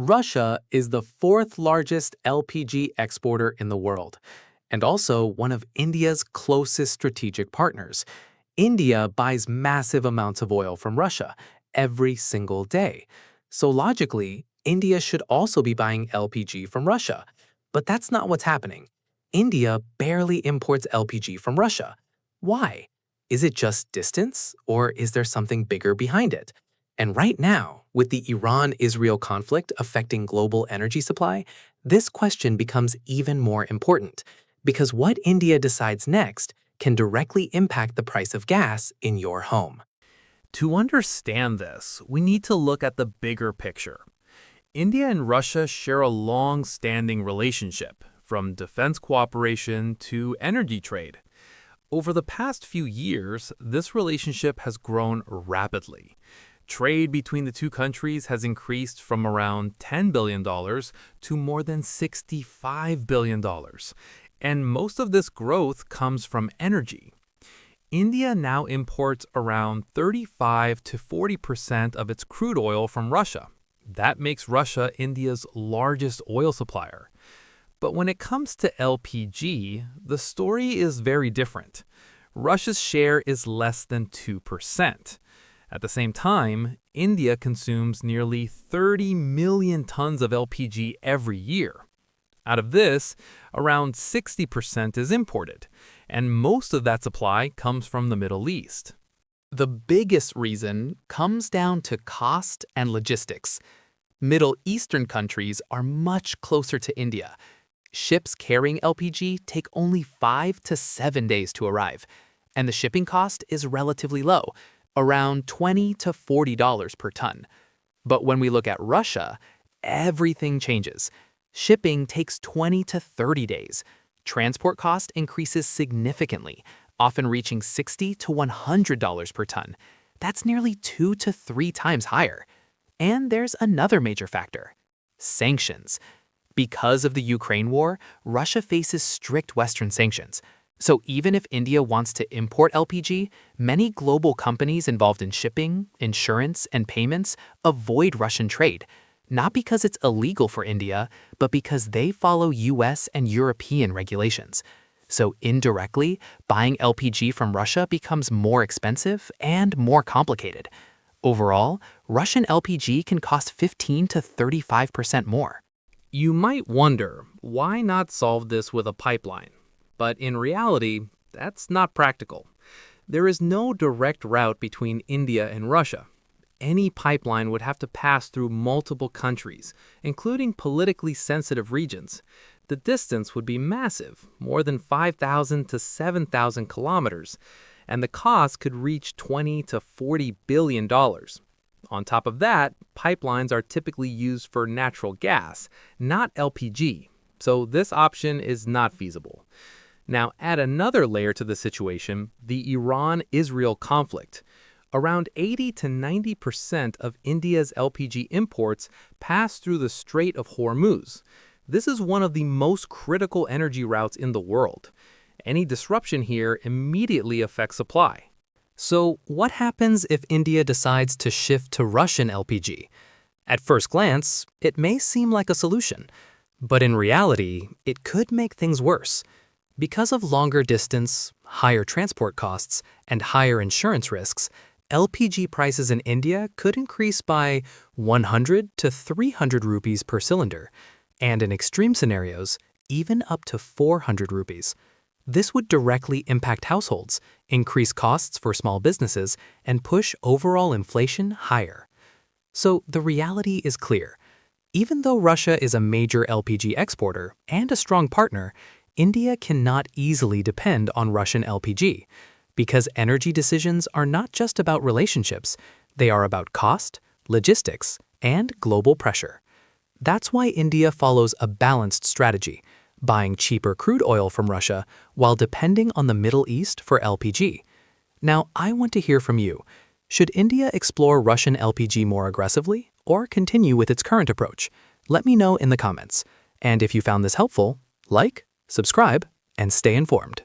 Russia is the fourth largest LPG exporter in the world, and also one of India's closest strategic partners. India buys massive amounts of oil from Russia every single day. So logically, India should also be buying LPG from Russia. But that's not what's happening. India barely imports LPG from Russia. Why? Is it just distance, or is there something bigger behind it? And right now, with the Iran-Israel conflict affecting global energy supply, this question becomes even more important, because what India decides next can directly impact the price of gas in your home. To understand this, we need to look at the bigger picture. India and Russia share a long-standing relationship, from defense cooperation to energy trade. Over the past few years, this relationship has grown rapidly. Trade between the two countries has increased from around $10 billion to more than $65 billion. And most of this growth comes from energy. India now imports around 35 to 40% of its crude oil from Russia. That makes Russia India's largest oil supplier. But when it comes to LPG, the story is very different. Russia's share is less than 2%. At the same time, India consumes nearly 30 million tons of LPG every year. Out of this, around 60% is imported, and most of that supply comes from the Middle East. The biggest reason comes down to cost and logistics. Middle Eastern countries are much closer to India. Ships carrying LPG take only 5 to 7 days to arrive, and the shipping cost is relatively low, around $20 to $40 per ton. But when we look at Russia, everything changes. Shipping takes 20 to 30 days. Transport cost increases significantly, often reaching $60 to $100 per ton. That's nearly 2 to 3 times higher. And there's another major factor: sanctions. Because of the Ukraine war, Russia faces strict Western sanctions. So even if India wants to import LPG, many global companies involved in shipping, insurance, and payments avoid Russian trade, not because it's illegal for India, but because they follow US and European regulations. So indirectly, buying LPG from Russia becomes more expensive and more complicated. Overall, Russian LPG can cost 15 to 35% more. You might wonder, why not solve this with a pipeline? But in reality, that's not practical. There is no direct route between India and Russia. Any pipeline would have to pass through multiple countries, including politically sensitive regions. The distance would be massive, more than 5,000 to 7,000 kilometers, and the cost could reach $20 to $40 billion. On top of that, pipelines are typically used for natural gas, not LPG, so this option is not feasible. Now, add another layer to the situation: the Iran-Israel conflict. Around 80 to 90% of India's LPG imports pass through the Strait of Hormuz. This is one of the most critical energy routes in the world. Any disruption here immediately affects supply. So what happens if India decides to shift to Russian LPG? At first glance, it may seem like a solution, but in reality, it could make things worse. Because of longer distance, higher transport costs, and higher insurance risks, LPG prices in India could increase by 100 to 300 rupees per cylinder, and in extreme scenarios, even up to 400 rupees. This would directly impact households, increase costs for small businesses, and push overall inflation higher. So the reality is clear. Even though Russia is a major LPG exporter and a strong partner, India cannot easily depend on Russian LPG, because energy decisions are not just about relationships, they are about cost, logistics, and global pressure. That's why India follows a balanced strategy, buying cheaper crude oil from Russia while depending on the Middle East for LPG. Now, I want to hear from you. Should India explore Russian LPG more aggressively or continue with its current approach? Let me know in the comments. And if you found this helpful, like, subscribe, and stay informed.